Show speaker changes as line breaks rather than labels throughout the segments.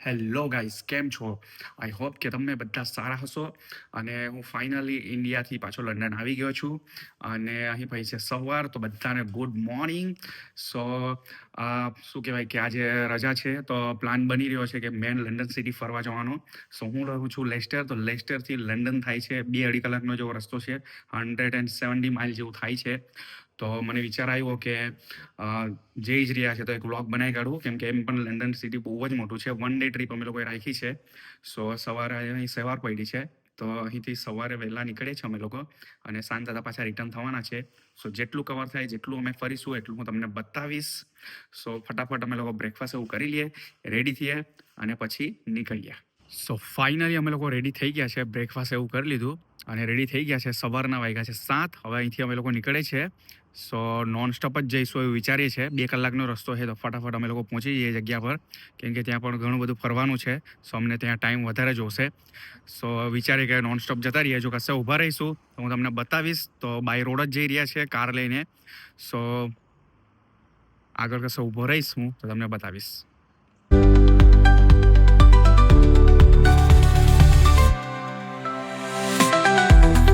Hello guys, કેમ છો? I hope કે તમે બધા સારા હશો. અને હું ફાઇનલી ઇન્ડિયાથી પાછો લંડન આવી ગયો છું. અને અહીં ભાઈ છે સવાર, તો બધાને ગુડ મોર્નિંગ. સો શું કહેવાય કે આજે રજા છે, તો પ્લાન બની રહ્યો છે કે મેન લંડન સિટી ફરવા જવાનો. સો હું રહું છું લેસ્ટર, તો લેસ્ટરથી લંડન થાય છે 2-2.5 કલાકનો જેવો રસ્તો છે. 170 માઇલ જેવું થાય છે. તો મને વિચાર આવ્યો કે જઈ જ રહ્યા છે તો એક વ્લોગ બનાવી કાઢું, કેમ કે એમ પણ લંડન સિટી બહુ જ મોટું છે. 1 ડે ટ્રીપ અમે લોકોએ રાખી છે. સો સવારે અહીં સવાર પડી છે, તો અહીંથી સવારે વહેલા નીકળીએ છીએ અમે લોકો, અને સાંજ થતાં પાછા રિટર્ન થવાના છે. સો જેટલું કવર થાય, જેટલું અમે ફરીશું એટલું હું તમને બતાવીશ. સો ફટાફટ અમે લોકો બ્રેકફાસ્ટ એવું કરી લઈએ, રેડી થઈએ અને પછી નીકળીએ. સો ફાઇનલી અમે લોકો રેડી થઈ ગયા છે, બ્રેકફાસ્ટ એવું કરી લીધું અને રેડી થઈ ગયા છે. સવારના વાગ્યા છે 7. હવે અહીંથી અમે લોકો નીકળે છે. સો નોન સ્ટોપ જ જઈશું એવું વિચારીએ છીએ. 2 કલાકનો રસ્તો છે, તો ફટાફટ અમે લોકો પહોંચી જઈએ જગ્યા પર, કેમ કે ત્યાં પણ ઘણું બધું ફરવાનું છે. સો અમને ત્યાં ટાઈમ વધારે જોશે. સો વિચારીએ કે નોન સ્ટોપ જતા રહીએ. જો કશે ઊભા રહીશું તો હું તમને બતાવીશ. તો બાય રોડ જ જઈ રહ્યા છે કાર લઈને. સો આગળ કશે ઊભો રહીશ હું તો તમને બતાવીશ.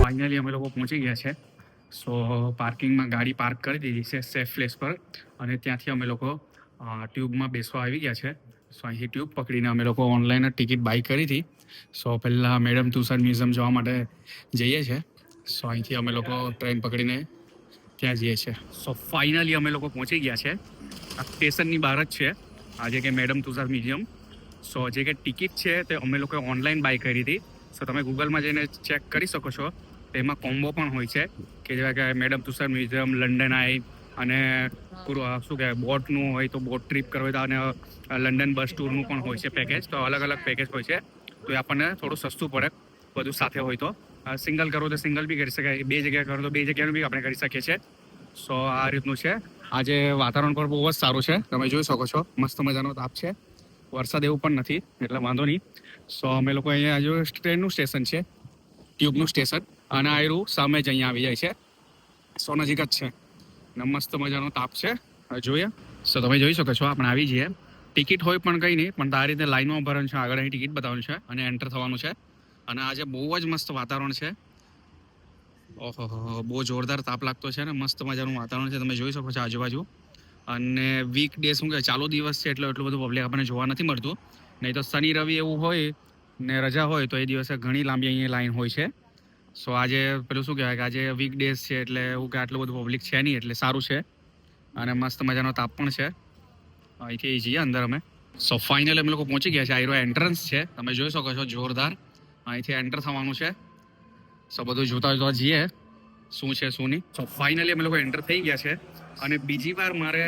ફાઇનલી અમે લોકો પહોંચી ગયા છે. સો પાર્કિંગમાં ગાડી પાર્ક કરી દીધી છે સેફ પ્લેસ પર, અને ત્યાંથી અમે લોકો ટ્યુબમાં બેસવા આવી ગયા છે. સો અહીંથી ટ્યુબ પકડીને અમે લોકો ઓનલાઈન જ ટિકિટ બાય કરી હતી. સો પહેલાં મેડમ તુષાર મ્યુઝિયમ જવા માટે જઈએ છીએ. સો અહીંથી અમે લોકો ટ્રેન પકડીને ત્યાં જઈએ છીએ. સો ફાઇનલી અમે લોકો પહોંચી ગયા છે. આ સ્ટેશનની બહાર જ છે આજે કે મેડમ તુષાર મ્યુઝિયમ. સો જે કે ટિકિટ છે તે અમે લોકોએ ઓનલાઈન બાય કરી હતી. સો તમે ગૂગલમાં જઈને ચેક કરી શકો છો. તેમાં કોમ્બો પણ હોય છે, કે જેવા કે મેડમ તુષાર મ્યુઝિયમ, લંડન આઈ, અને પૂરું શું કહેવાય બોટનું હોય તો બોટ ટ્રીપ કરવી તો, અને લંડન બસ ટૂરનું પણ હોય છે પેકેજ. તો અલગ અલગ પેકેજ હોય છે, તો એ આપણને થોડું સસ્તું પડે બધું સાથે હોય તો. સિંગલ કરવું તો સિંગલ બી કરી શકાય, 2 જગ્યા કરો તો 2 જગ્યાનું બી આપણે કરી શકીએ છીએ. સો આ રીતનું છે. આજે વાતાવરણ પણ બહુ જ સારું છે, તમે જોઈ શકો છો. મસ્ત મજાનો તાપ છે, વરસાદ એવું પણ નથી, એટલે વાંધો નહીં. સો અમે લોકો અહીંયા જો ટ્રેનનું સ્ટેશન છે, ટ્યુબનું સ્ટેશન, અને આયરું સામે જ અહીંયા આવી જાય છે. સો નજીક જ છે, ને મસ્ત મજાનો તાપ છે. હવે જોઈએ. સો તમે જોઈ શકો છો આપણે આવી જઈએ. ટિકિટ હોય પણ કંઈ નહીં, પણ આ રીતે લાઈનમાં ભરવાનું છે. આગળ અહીં ટિકિટ બતાવવાનું છે અને એન્ટર થવાનું છે. અને આજે બહુ જ મસ્ત વાતાવરણ છે. ઓહો, બહુ જોરદાર તાપ લાગતો છે ને મસ્ત મજાનું વાતાવરણ છે, તમે જોઈ શકો છો આજુબાજુ. અને વીક ડે શું કહે ચાલુ દિવસ છે, એટલે એટલું બધું પબ્લિક આપણને જોવા નથી મળતું. નહીં તો શનિ રવિ એવું હોય ને રજા હોય તો એ દિવસે ઘણી લાંબી અહીંયા લાઈન હોય છે. સો આજે પેલું શું કહેવાય કે આજે વીક ડેઝ છે, એટલે એવું કે આટલું બધું પબ્લિક છે નહીં, એટલે સારું છે. અને મસ્ત મજાનો તાપ પણ છે. અહીંથી જઈએ અંદર અમે. સો ફાઇનલી અમે લોકો પહોંચી ગયા છે. આયરો એન્ટ્રન્સ છે, તમે જોઈ શકો છો, જોરદાર. અહીંથી એન્ટર થવાનું છે. સો બધું જોતા જોતા જઈએ શું છે શું નહીં. સો ફાઇનલી અમે લોકો એન્ટર થઈ ગયા છે. અને બીજી વાર મારે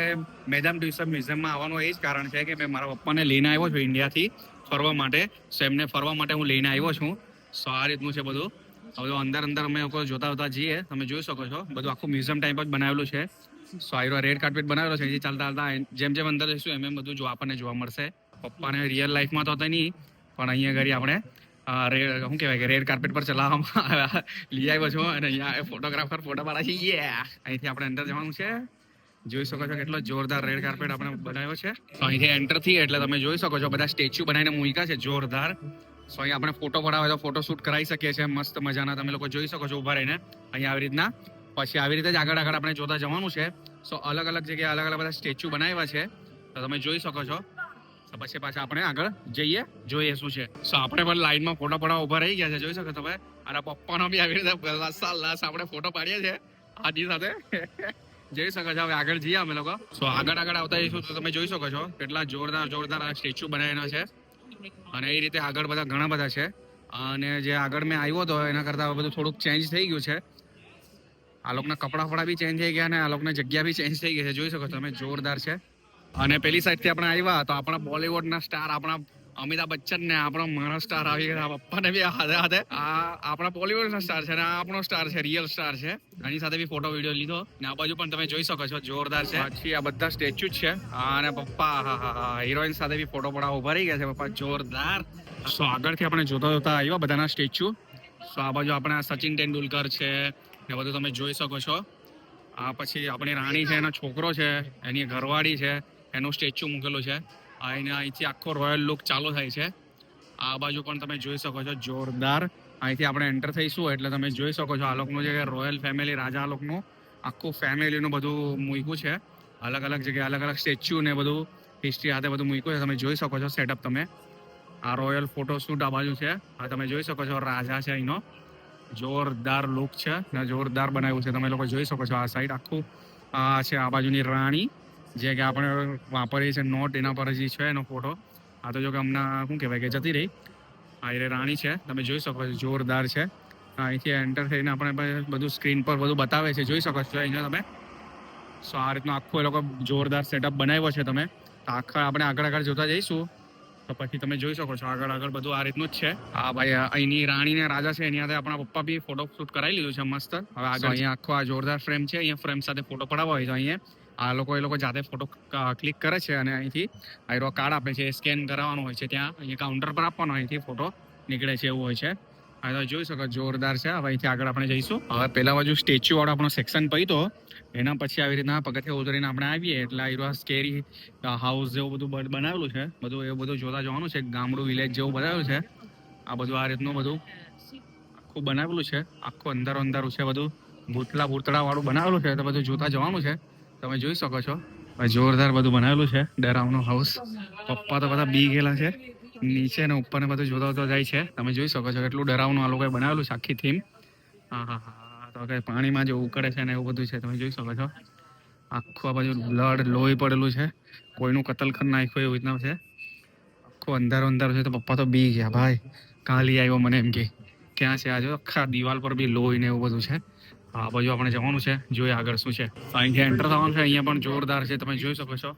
મેડમ તુષાર મ્યુઝિયમમાં આવવાનું એ જ કારણ છે કે મેં મારા પપ્પાને લઈને આવ્યો છું ઇન્ડિયાથી ફરવા માટે. સો એમને ફરવા માટે હું લઈને આવ્યો છું. સો આ રીતનું છે બધું. હવે અંદર અમે લોકો જોતા જોતા જઈએ. તમે જોઈ શકો છો બધું આખું મ્યુઝિયમ ટાઈપ જ બનાવેલું છે. સો આયરો રેડ કાર્પેટ બનાવેલો છે. અહીંથી ચાલતા ચાલતા જેમ જેમ અંદર જઈશું એમ બધું આપણને જોવા મળશે. પપ્પાને રિયલ લાઈફમાં તો હતા નહીં, પણ અહીંયા ઘડી આપણે શું કહેવાય કે રેડ કાર્પેટ પર ચલાવવામાં લઈ આવ્યો છું. અને અહીંયા ફોટોગ્રાફર ફોટો પાડા છે. અહીંથી આપણે અંદર જવાનું છે. જોઈ શકો છો કેટલો જોરદાર રેડ કાર્પેટ આપણે બનાવ્યો છે. તો અહીંથી એન્ટર થઈએ એટલે તમે જોઈ શકો છો બધા સ્ટેચ્યુ બનાવીને મૂક્યા છે જોરદાર. સો અહીંયા આપણે ફોટો પડાવે તો ફોટો શૂટ કરાવી શકીએ છીએ મસ્ત મજાના. તમે લોકો જોઈ શકો છો ઊભા રહીને અહીંયા આવી રીતના. પછી આવી રીતે જ આગળ આપણે જોતા જવાનું છે. સો અલગ અલગ જગ્યાએ અલગ અલગ બધા સ્ટેચ્યુ બનાવ્યા છે, તો તમે જોઈ શકો છો. તો પછી પાછા આપણે આગળ જઈએ, જોઈએ શું છે. સો આપણે પણ લાઈનમાં ફોટો પડાવવા ઊભા રહી ગયા છે, જોઈ શકો તમે. અને પપ્પાનો બી આવી રીતે લાસ આપણે ફોટો પાડીએ છીએ હાથી સાથે. જોઈ શકો છો. હવે આગળ જઈએ અમે લોકો. સો આગળ આવતા જઈશું તો તમે જોઈ શકો છો કેટલા જોરદાર આ સ્ટેચ્યુ બનાવેલો છે. અને એ રીતે આગળ બધા ઘણા બધા છે. અને જે આગળ મેં આવ્યો હતો એના કરતાં બધું થોડુંક ચેન્જ થઈ ગયું છે. આ લોકોના કપડા બી ચેન્જ થઈ ગયા, અને આ લોકોની જગ્યા બી ચેન્જ થઈ ગઈ છે. જોઈ શકો તમે, જોરદાર છે. અને પેલી સાઈડથી આપણે આવ્યા તો આપણા બોલિવૂડના સ્ટાર આપણા અમિતાભ બચ્ચન ને આપણો મારો સ્ટાર આવી ગયા. પપ્પાને બી હાથે આ આપણા બોલિવૂડના સ્ટાર છે, અને આ આપણો સ્ટાર છે, રિયલ સ્ટાર છે. એની સાથે બી ફોટો વિડીયો લીધો. ને આ બાજુ પણ તમે જોઈ શકો છો, જોરદાર છે. પછી આ બધા સ્ટેચ્યુ જ છે. અને પપ્પા હિરોઈન સાથે બી ફોટો પડાવવા ઉભા રહી ગયા છે પપ્પા, જોરદાર. સો આગળથી આપણે જોતા આવ્યા બધાના સ્ટેચ્યુ. સો આ બાજુ આપણા સચિન તેંડુલકર છે ને બધું તમે જોઈ શકો છો. આ પછી આપણી રાણી છે, એનો છોકરો છે, એની ઘરવાળી છે, એનું સ્ટેચ્યુ મૂકેલું છે. અહીંથી આખો રોયલ લુક ચાલુ થાય છે. આ બાજુ પણ તમે જોઈ શકો છો જોરદાર. અહીંથી આપણે એન્ટર થઈશું એટલે તમે જોઈ શકો છો આ લોકોનું જે રોયલ ફેમિલી રાજા લોકનું આખું ફેમિલીનું બધું મૂક્યું છે. અલગ અલગ જગ્યાએ અલગ અલગ સ્ટેચ્યુ ને બધું હિસ્ટ્રી સાથે બધું મૂક્યું છે. તમે જોઈ શકો છો સેટઅપ. તમે આ રોયલ ફોટોશૂટ આ બાજુ છે. આ તમે જોઈ શકો છો રાજા છે અહીંનો. જોરદાર લુક છે ને જોરદાર બનાવ્યું છે. તમે લોકો જોઈ શકો છો આ સાઈડ આખું. આ છે આ બાજુની રાણી જે કે આપણે વાપરીએ છીએ નોટ એના પર જે છે એનો ફોટો. આ તો જો કે હમણાં શું કહેવાય કે જતી રહી. આ એ રાણી છે. તમે જોઈ શકો છો જોરદાર છે. અહીંથી એન્ટર થઈને આપણે બધું સ્ક્રીન પર બધું બતાવે છે. જોઈ શકો છો અહીંયા તમે. સો આ રીતનું આખું એ લોકો જોરદાર સેટઅપ બનાવ્યો છે. તમે આખા આપણે આગળ જોતા જઈશું તો પછી તમે જોઈ શકો છો આગળ બધું આ રીતનું જ છે. હા ભાઈ અહીંની રાણી ને રાજા છે એની સાથે આપણા પપ્પા બી ફોટો શૂટ કરાવી લીધું છે મસ્ત. હવે આગળ અહીંયા આખો આ જોરદાર ફ્રેમ છે. અહીંયા ફ્રેમ સાથે ફોટો પડાવવા હોય તો અહીંયા આ લોકો જાતે ફોટો ક્લિક કરે છે અને અહીંથી આયરો કાર્ડ આપે છે. સ્કેન કરાવવાનું હોય છે ત્યાં અહીંયા કાઉન્ટર પર આપવાનો અહીંથી ફોટો નીકળે છે એવું હોય છે. આ તો જોઈ શકો જોરદાર છે. હવે અહીંથી આગળ આપણે જઈશું. હવે પેલા બાજુ સ્ટેચ્યુ વાળો આપણો સેક્શન પડી એના પછી આવી રીતના પગથિયા ઉતરીને આપણે આવીએ એટલે આ સ્કેરી હાઉસ જેવું બધું બનાવેલું છે. બધું એવું બધું જોતા જવાનું છે. ગામડું વિલેજ જેવું બનાવેલું છે. આ બધું આ રીતનું બધું આખું બનાવેલું છે. આખું અંધારું છે. બધું ભૂતળા વાળું બનાવેલું છે. તો બધું જોતા જવાનું છે. તમે જોઈ શકો છો જોરદાર બધું બનાવેલું છે. ડરાવનું હાઉસ. પપ્પા તો બધા બી ગયેલા છે. નીચે ને ઉપર ને બધું જોતા જાય છે. તમે જોઈ શકો છો કેટલું ડરાવનું આ લોકોએ બનાવેલું છે આખી થીમ. હા તો કે પાણીમાં જે ઉકળે છે ને એવું બધું છે. તમે જોઈ શકો છો આખું આ બાજુ બ્લડ લોહી પડેલું છે. કોઈનું કતલ કરી નાખ્યું એવું રીતના છે. આખું અંધારું છે. તો પપ્પા તો બી ગયા ભાઈ. કાલી આવ્યો મને એમ કે ક્યાં છે આજે આખા દિવાલ પર બી લોહી ને એવું બધું છે. આ બાજુ આપણે જવાનું છે. જોઈએ આગળ શું છે. અહીંથી એન્ટર થવાનું છે. અહીંયા પણ જોરદાર છે. તમે જોઈ શકો છો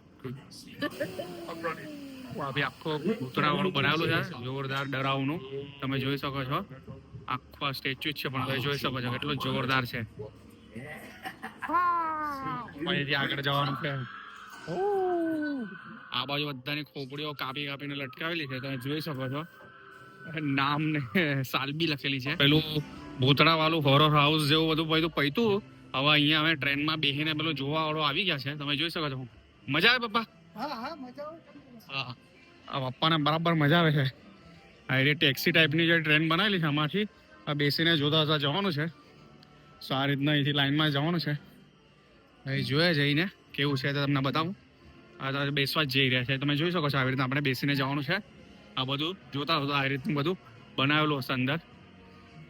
આખો ભૂતળા વાળું બનાવેલું છે. જોરદાર ડરાવનું. તમે જોઈ શકો છો આખો સ્ટેચ્યુ જ છે પણ તમે જોઈ શકો છો કેટલું જોરદાર છે. અહીંથી આગળ જવાનું છે. આ બાજુ બધાની ખોપડીઓ કાપીને લટકાવેલી છે. તમે જોઈ શકો છો નામ ને સાલ બી લખેલી છે. પેલું ભૂતળા વાળું હોરર હાઉસ જેવું બધું પૈતું. હવે અહીંયા અમે ટ્રેનમાં બેસીને પેલું જોવા વાળો આવી ગયા છે. તમે જોઈ શકો છો. મજા આવે પપ્પા? હા પપ્પાને બરાબર મજા આવે છે. આ રીતે ટેક્સી ટાઈપની જે ટ્રેન બનાવેલી છે આમાંથી આ બેસીને જોતા જવાનું છે. સો આ રીતના અહીંથી લાઈનમાં જવાનું છે. અહીં જોયા જઈને કેવું છે તો તમને બતાવું. આ બેસવા જ જઈ રહ્યા છે. તમે જોઈ શકો છો આવી રીતના આપણે બેસીને જવાનું છે. આ બધું જોતા આ રીતનું બધું બનાવેલું હશે અંદર.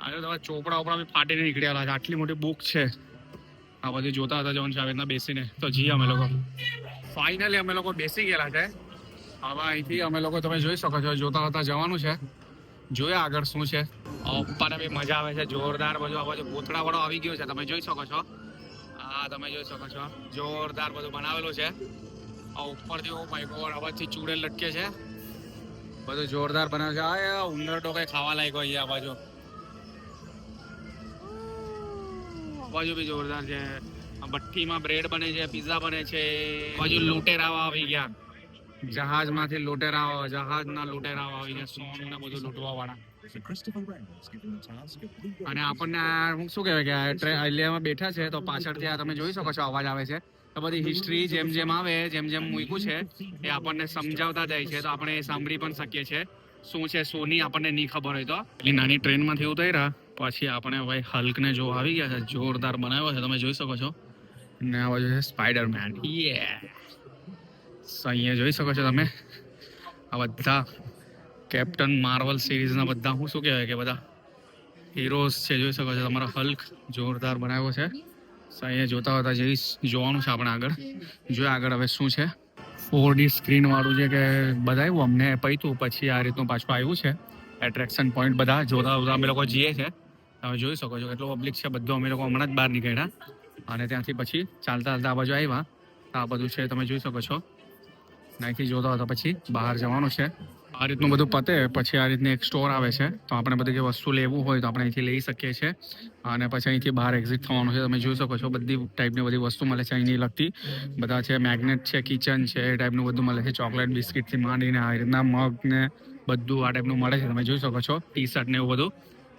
આ તમારા ચોપડા બી ફાટીને નીકળ્યા છે. આટલી મોટી બુક છે. આ બધું જોતા જવાનું છે આવી રીતના બેસીને. તો જઈએ અમે લોકો. ફાઇનલી અમે લોકો બેસી ગયેલા છે. હવે અહીંથી અમે લોકો તમે જોઈ શકો છો જોતા જવાનું છે. જોયા આગળ શું છે. પપ્પાને બી મજા આવે છે જોરદાર. બધું આ બાજુ ભૂતળા વાળો આવી ગયો છે. તમે જોઈ શકો છો. હા તમે જોઈ શકો છો જોરદાર બધું બનાવેલું છે. આ ઉપરથી માય ગોડ અવાજથી ચૂડેલ લટકે છે. બધું જોરદાર બનાવે છે. આ ઉંદર તો કઈ ખાવા લાયક હોય આ બાજુ બી જોરદાર છે. ભઠ્ઠીમાં બ્રેડ બને છે. પિઝા બને છે. બાજુ લૂંટેરાઓ આવી ગયા. જહાજમાંથી જહાજના લૂંટેરાઓ આવી ગયા. સોનું ને બધું લૂંટવા વાળા. અને આપણને શું કહેવાય કે અલિયામાં બેઠા છે તો પાછળથી આ તમે જોઈ શકો છો અવાજ આવે છે. તો બધી હિસ્ટ્રી જેમ આવે જેમ મૂક્યું છે એ આપણને સમજાવતા જાય છે. તો આપણે એ સાંભળી પણ શકીએ છીએ શું છે શું નહીં આપણને નહીં ખબર હોય તો. એટલી નાની ટ્રેનમાંથી ઉતર્યા પછી આપણે ભાઈ હલ્કને જો આવી ગયા છે. જોરદાર બનાવ્યો છે. તમે જોઈ શકો છો. ને આ બાજુ છે સ્પાઈડરમેન. અહીંયા જોઈ શકો છો તમે આ બધા કેપ્ટન માર્વલ સિરીઝના બધા શું કહેવાય કે બધા હીરોઝ છે. જોઈ શકો છો તમારો હલ્ક જોરદાર બનાવ્યો છે. અહીંયા જોતા જોવાનું છે આપણે આગળ. જોઈએ આગળ હવે શું છે. 4D સ્ક્રીન વાળું છે કે બધાયું અમને પૈતું પછી આ રીતનું પાછું આવ્યું છે. એટ્રેક્શન પોઈન્ટ બધા જોતા અમે લોકો જઈએ છે. તમે જોઈ શકો છો કેટલું પબ્લિક છે. બધું અમે લોકો હમણાં જ બહાર નીકળ્યા અને ત્યાંથી પછી ચાલતા આ બાજુ આવ્યા. આ બધું છે તમે જોઈ શકો છો. નાઈથી જોતા હતા પછી બહાર જવાનું છે. આ રીતનું બધું પતે પછી આ રીતની એક સ્ટોર આવે છે. તો આપણે બધી વસ્તુ લેવું હોય તો આપણે અહીંથી લઈ શકીએ છીએ. અને પછી અહીંથી બહાર એક્ઝિટ થવાનું છે. તમે જોઈ શકો છો બધી ટાઈપની બધી વસ્તુ મળે છે અહીંની લગતી. બધા છે મેગ્નેટ છે, કિચન છે, એ ટાઈપનું બધું મળે છે. ચોકલેટ બિસ્કિટથી માંડીને આ રીતના મગ ને બધું આ ટાઈપનું મળે છે. તમે જોઈ શકો છો. ટી શર્ટ ને એવું બધું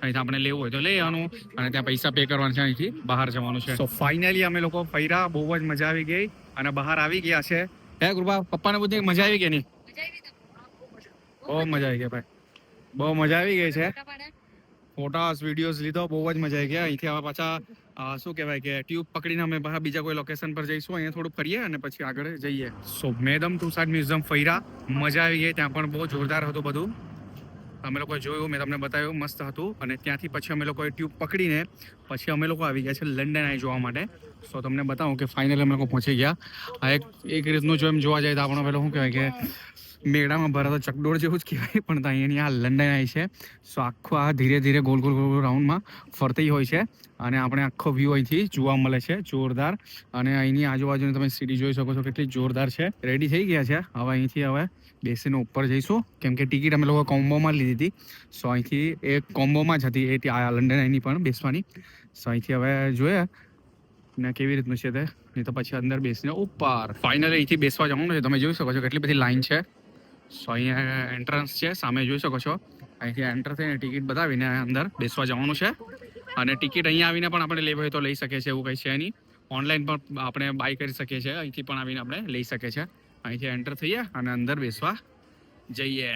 અહીંથી આપણે લેવું હોય તો લઈ આવવાનું અને ત્યાં પૈસા પે કરવાના છે. અહીંથી બહાર જવાનું છે. સો ફાઇનલી અમે લોકો ફર્યા. બહુ જ મજા આવી ગઈ અને બહાર આવી ગયા છે. હે ગુરુબા પપ્પાને બધી મજા આવી ગઈ નહીં? બહુ મજા આવી ગઈ ભાઈ, બહુ મજા આવી ગઈ છે. ફોટાસ વિડીયોઝ લીધો, બહુ જ મજા આવી ગયા. અહીંથી હવે પાછા શું કહેવાય કે ટ્યુબ પકડીને અમે પાછા બીજા કોઈ લોકેશન પર જઈશું. અહીંયા થોડું ફરીએ અને પછી આગળ જઈએ. સો મેડમ તુસાદ મ્યુઝિયમ ફર્યા, મજા આવી ગઈ. ત્યાં પણ બહુ જોરદાર હતું બધું. અમે લોકોએ જોયું, મેં તમને બતાવ્યું, મસ્ત હતું. અને ત્યાંથી પછી અમે લોકોએ ટ્યુબ પકડીને પછી અમે લોકો આવી ગયા છે લંડન આઈ જોવા માટે. સો તમને બતાવું કે ફાઇનલી અમે લોકો પહોંચી ગયા. આ એક રીતનું જો એમ જોવા જાય તો આપણો પેલો શું કહેવાય કે મેળામાં ભરાતો ચકડોળ જેવું જ કહેવાય, પણ અહીંયાની આ લંડન આઈ છે. સો આખું આ ધીરે ધીરે ગોલ ગોલ ગોલ રાઉન્ડમાં ફરતી હોય છે અને આપણે આખો વ્યૂ અહીંથી જોવા મળે છે, જોરદાર. અને અહીંની આજુબાજુની તમે સીડી જોઈ શકો છો, કેટલી જોરદાર છે. રેડી થઈ ગયા છે. હવે અહીંથી હવે બેસીને ઉપર જઈશું, કેમ કે ટિકિટ અમે લોકો કોમ્બોમાં લીધી હતી. સો અહીંથી એક કોમ્બોમાં જ હતી એ લંડન આઈની પણ બેસવાની. સો અહીંથી હવે જોઈએ ને કેવી રીતનું છે તે, નહીં તો પછી અંદર બેસીને ઉપર ફાઇનલી અહીંથી બેસવા જવાનું છે. તમે જોઈ શકો છો કેટલી બધી લાઈન છે. સો અહીંયા એન્ટ્રન્સ છે, સામે જોઈ શકો છો. અહીંથી એન્ટર થઈને ટિકિટ બતાવીને અંદર બેસવા જવાનું છે. અને ટિકિટ અહીંયા આવીને પણ આપણે લેવી હોય તો લઈ શકીએ છીએ, એવું કંઈ છે નહીં. ઓનલાઈન પણ આપણે બાય કરી શકીએ છીએ, અહીંથી પણ આવીને આપણે લઈ શકીએ છીએ. અહીંથી એન્ટર થઈએ અને અંદર બેસવા જઈએ.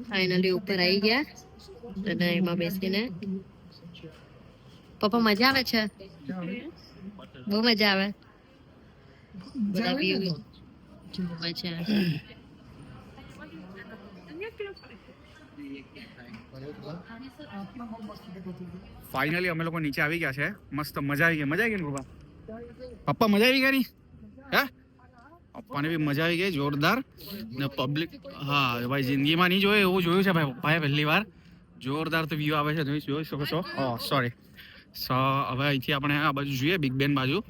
ફાઇનલી ઉપર આવી ગયા અને એમાં બેસીને પપ્પા મજા આવે છે, બહુ મજા આવે. બધા view જોવા છે.
ફાઇનલી અમે લોકો નીચે આવી ગયા છે. મસ્ત મજા આવી ગઈ. મજા આવી ગઈ ને પપ્પા? મજા આવી ગઈ ની? હે પપ્પાને બી મજા આવી ગઈ, જોરદાર. ને પબ્લિક, હા ભાઈ, જિંદગીમાં નહીં જોયું એવું જોયું છે ભાઈ પપ્પાએ પહેલી વાર. જોરદાર તો વ્યૂ આવે છે, જોઈ શકો છો. સોરી. સો હવે અહીંથી આપણે આ બાજુ જોઈએ, બિગ બેન બાજુ.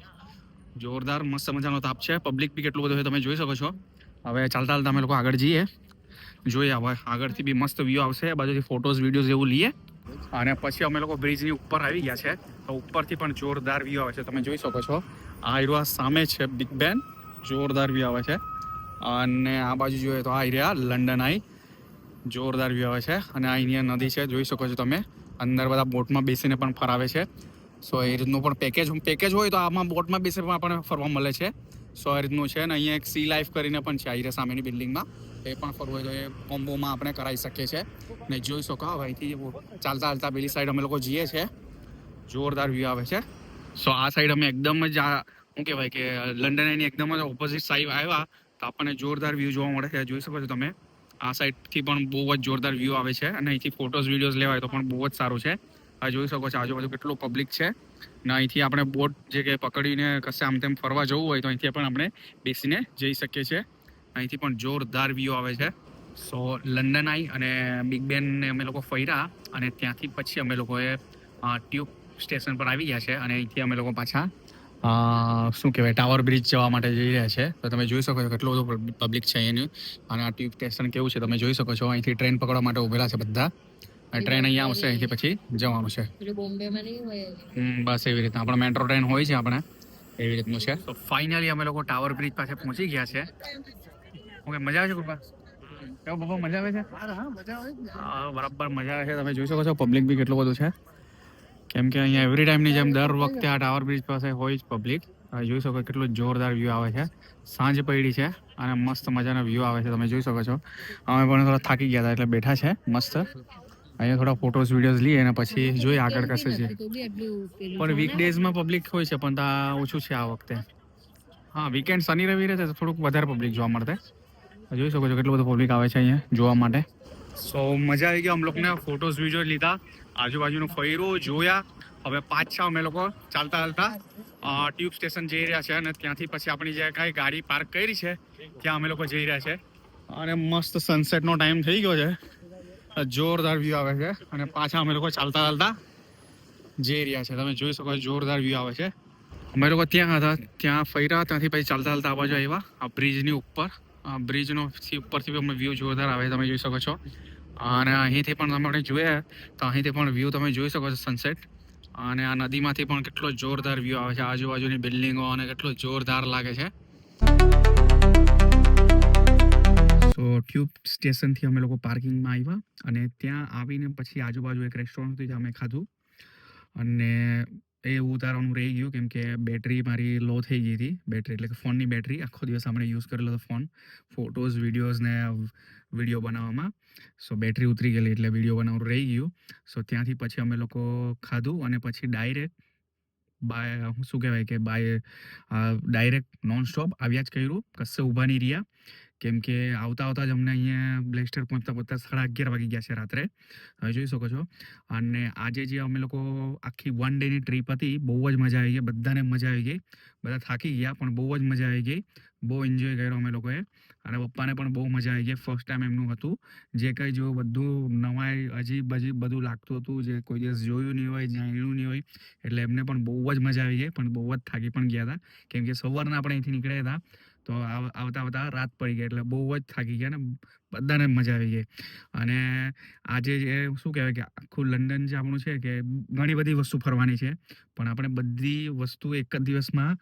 જોરદાર મસ્ત મજાનો તાપ છે. પબ્લિક બી કેટલું બધું છે તમે જોઈ શકો છો. હવે ચાલતા ચાલતા અમે લોકો આગળ જઈએ, જોઈએ હવે આગળથી બી મસ્ત વ્યૂ આવશે. આ બાજુથી ફોટોઝ વિડીયોઝ એવું લઈએ અને પછી અમે લોકો બ્રિજની ઉપર આવી ગયા છે. તો ઉપરથી પણ જોરદાર વ્યૂ આવે છે, તમે જોઈ શકો છો. આ એરિયા સામે છે બિગ બેન, જોરદાર વ્યૂ આવે છે. અને આ બાજુ જોઈએ તો આ એરિયા લંડન આઈ, જોરદાર વ્યૂ આવે છે. અને આ અહીંયા નદી છે, જોઈ શકો છો તમે. અંદર બધા બોટમાં બેસીને પણ ફરાવે છે. સો એ રીતનું પણ પેકેજ હોય તો આમાં બોટમાં બેસીને પણ આપણને ફરવા મળે છે. સો એ રીતનું છે. ને અહીંયા એક સી લાઈફ કરીને પણ છે આ સામેની બિલ્ડિંગમાં, એ પણ ફરવું હોય તો એ કોમ્બોમાં આપણે કરાવી શકીએ છીએ. ને જોઈ શકો હવે અહીંથી ચાલતા ચાલતા પેલી સાઈડ અમે લોકો જઈએ છીએ. જોરદાર વ્યૂ આવે છે. સો આ સાઈડ અમે એકદમ જ શું કહેવાય કે લંડન એની એકદમ જ ઓપોઝિટ સાઈડ આવ્યા તો આપણને જોરદાર વ્યૂ જોવા મળે છે. જોઈ શકો છો તમે. આ સાઈડથી પણ બહુ જ જોરદાર વ્યૂ આવે છે અને અહીંથી ફોટોઝ વિડીયોઝ લેવાય તો પણ બહુ જ સારું છે. આ જોઈ શકો છો આજુબાજુ કેટલું પબ્લિક છે. ને અહીંથી આપણે બોટ જે કે પકડીને કશે આમ તેમ ફરવા જવું હોય તો અહીંથી પણ આપણે બેસીને જઈ શકીએ છીએ. અહીંથી પણ જોરદાર વ્યૂ આવે છે. સો લંડન આઈ અને બિગ બેનને અમે લોકો ફર્યા અને ત્યાંથી પછી અમે લોકોએ ટ્યુબ સ્ટેશન પર આવી ગયા છે. અને અહીંથી અમે લોકો પાછા શું કહેવાય ટાવર બ્રિજ જવા માટે જઈ રહ્યા છે. તો તમે જોઈ શકો છો કેટલું બધું પબ્લિક છે અહીંનું. અને આ ટ્યુબ સ્ટેશન કેવું છે તમે જોઈ શકો છો. અહીંથી ટ્રેન પકડવા માટે ઉભેલા છે બધા. ટ્રેન અહીંયા આવશે, અહીંથી પછી જવાનું છે.
બોમ્બેમાં નહીં હોય
બસ એવી રીતના આપણે મેટ્રો ટ્રેન હોય છે આપણે, એવી રીતનું છે. તો ફાઇનલી અમે લોકો ટાવર બ્રિજ પાસે પહોંચી ગયા છે. ઓકે, મજા આવે છે પપ્પા? કેવું પપ્પા, મજા આવે છે? બરાબર મજા આવે છે. તમે જોઈ શકો છો પબ્લિક બી કેટલું બધું છે, કેમ કે અહીંયા એવરી ટાઈમની જેમ દર વખતે આ ટાવર બ્રિજ પાસે હોય જ પબ્લિક. જોઈ શકો કેટલું જોરદાર વ્યૂ આવે છે. સાંજ પડી છે અને મસ્ત મજાનો વ્યૂ આવે છે, તમે જોઈ શકો છો. અમે પણ થોડા થાકી ગયા હતા એટલે બેઠા છે મસ્ત. અહીંયા થોડા ફોટોઝ વિડીયોઝ લઈએ અને પછી જોઈએ આગળ કશે છે. પણ વીકડેઝમાં પબ્લિક હોય છે, પણ ત્યાં ઓછું છે આ વખતે. હા, વીકેન્ડ શનિ રવિ રહે તો થોડુંક વધારે પબ્લિક જોવા મળતે. જોઈ શકો છો કેટલું બધું પબ્લિક આવે છે અહીંયા જોવા માટે. સો મજા આવી ગઈ. અમ લોકોને ફોટોઝ વિડીયો લીધા, આજુબાજુનું ફર્યું, જોયા. હવે પાછા અમે લોકો ચાલતા ચાલતા ટ્યુબ સ્ટેશન જઈ રહ્યા છે અને ત્યાંથી પછી આપણી જે કાંઈ ગાડી પાર્ક કરી છે ત્યાં અમે લોકો જઈ રહ્યા છે. અને મસ્ત સનસેટનો ટાઈમ થઈ ગયો છે, જોરદાર વ્યૂ આવે છે. અને પાછા અમે લોકો ચાલતા ચાલતા જઈ રહ્યા છે, તમે જોઈ શકો છો જોરદાર વ્યૂ આવે છે. અમે લોકો ત્યાં હતા, ત્યાં ફર્યા, ત્યાંથી પછી ચાલતા ચાલતા આ બાજુ આવ્યા આ બ્રિજની ઉપર. બ્રિજનો ઉપરથી બી અમને વ્યૂ જોરદાર આવે તમે જોઈ શકો છો. અને અહીંથી પણ તમે જોઈએ તો અહીંથી પણ વ્યૂ તમે જોઈ શકો છો સનસેટ. અને આ નદીમાંથી પણ કેટલો જોરદાર વ્યૂ આવે છે, આજુબાજુની બિલ્ડિંગો અને કેટલો જોરદાર લાગે છે. સો ટ્યુબ સ્ટેશનથી અમે લોકો પાર્કિંગમાં આવ્યા અને ત્યાં આવીને પછી આજુબાજુ એક રેસ્ટોરન્ટ હતી ત્યાં અમે ખાધું. અને એ ઉતારવાનું રહી ગયું કેમ કે બેટરી મારી લો થઈ ગઈ હતી. બેટરી એટલે કે ફોનની બેટરી. આખો દિવસ આપણે યુઝ કરેલો હતો ફોન, ફોટોઝ વિડીયોઝ ને વિડીયો બનાવવામાં. સો બેટરી ઉતરી ગયેલી એટલે વિડીયો બનાવવાનું રહી ગયું. સો ત્યાંથી પછી અમે લોકો ખાધું અને પછી ડાયરેક્ટ બાય શું કહેવાય કે ડાયરેક્ટ નોન સ્ટોપ આવ્યા જ કર્યું, કશે ઊભા નહીં રહ્યા. કેમ કે આવતા જ અમને અહીંયા બ્લેસ્ટર પહોંચતા 11:30 વાગી ગયા છે રાત્રે, તમે જોઈ શકો છો. અને આજે જે અમે લોકો આખી 1 ડેની ટ્રીપ હતી, બહુ જ મજા આવી ગઈ, બધાને મજા આવી ગઈ. બધા થાકી ગયા પણ બહુ જ મજા આવી ગઈ, બહુ એન્જોય કર્યો અમે લોકોએ. અને પપ્પાને પણ બહુ મજા આવી ગઈ, ફર્સ્ટ ટાઈમ એમનું હતું. જે કંઈ જોયું બધું નવાઈ અજીબ બધું લાગતું હતું, જે કોઈ દિવસ જોયું નહીં હોય, જાણ્યું નહીં હોય. એટલે એમને પણ બહુ જ મજા આવી ગઈ, પણ બહુ જ થાકી પણ ગયા હતા. કેમ કે સવારના આપણે અહીંથી નીકળ્યા હતા તો આવતા રાત પડી ગઈ, એટલે બહુ જ થાકી ગયા ને બધાને મજા આવી ગઈ. અને આજે જે શું કહેવાય કે આખું લંડન જે આપણું છે કે ઘણી બધી વસ્તુ ફરવાની છે, પણ આપણે બધી વસ્તુ એક જ દિવસમાં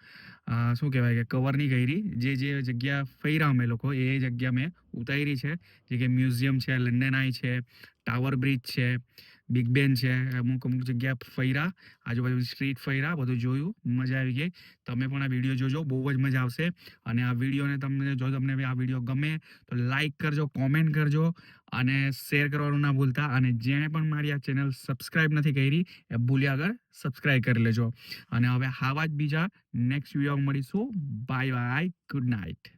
શું કહેવાય કે કવર નહીં કરી. જે જગ્યા ફર્યા અમે લોકો એ જગ્યા મેં ઉતારી છે, જે કે મ્યુઝિયમ છે, લંડન આઈ છે, ટાવર બ્રિજ છે, બિગ બેન છે, અમુક જગ્યા ફર્યા, આજુબાજુ સ્ટ્રીટ ફર્યા, બધું જોયું, મજા આવી ગઈ. તમે પણ આ વિડીયો જોજો, બહુ જ મજા આવશે. અને આ વિડીયોને તમને આ વિડીયો ગમે તો લાઈક કરજો, કોમેન્ટ કરજો અને શેર કરવાનું ના ભૂલતા. અને જેણે પણ મારી આ ચેનલ સબસ્ક્રાઈબ નથી કરી એ ભૂલ્યા આગળ સબસ્ક્રાઈબ કરી લેજો. અને હવે આવા જ બીજા નેક્સ્ટ વિડીયો મળીશું. Bye bye, good night.